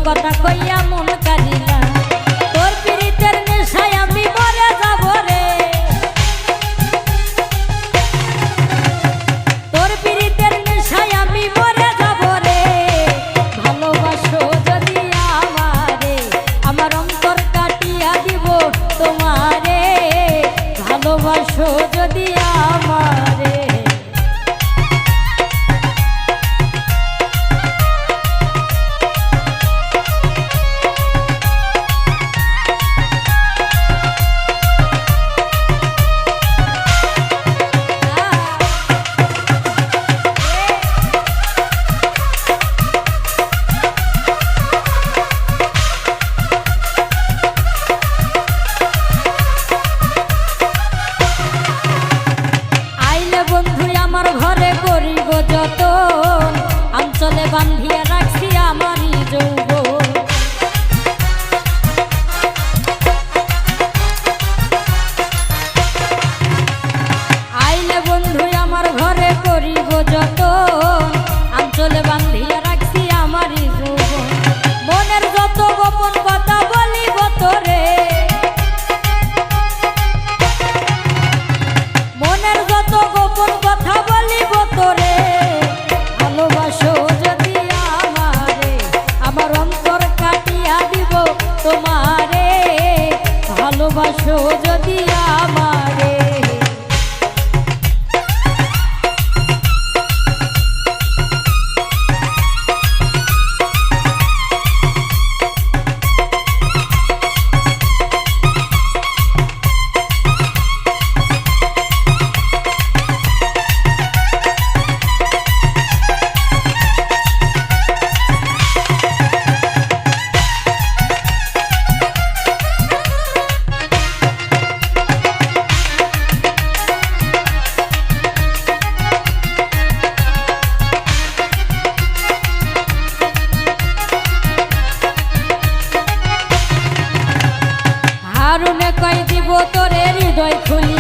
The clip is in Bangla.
কথা কইয়া মন কাঁদিলা তোর পীড়িতের নেশায় আমি মরে যাব রে তোর পীড়িতের নেশায় আমি মরে যাব রে ভালোবাসো যদি আমারে আমার অন্তর কাটিয়া দিব তোমারে ভালোবাসো যদি আমারে আমার ঘরে করিব যতন অঞ্চলে বান্ধিয়া রাখছি আমারই যৌবন আইলে বন্ধু আমার ঘরে করিব যতন অঞ্চলে বান্ধিয়া রাখছি আমারই যৌবন মনের যত গোপন কথা বলিব তোরে মনের যত গোপন কথা বলিব তোরে ভালোবাসো যদি আমারে আমার অন্তর কাটিয়া দিব তোমারে ভালোবাসো যদি আমারে হারুনে কই দিব তোরে হৃদয় খুলি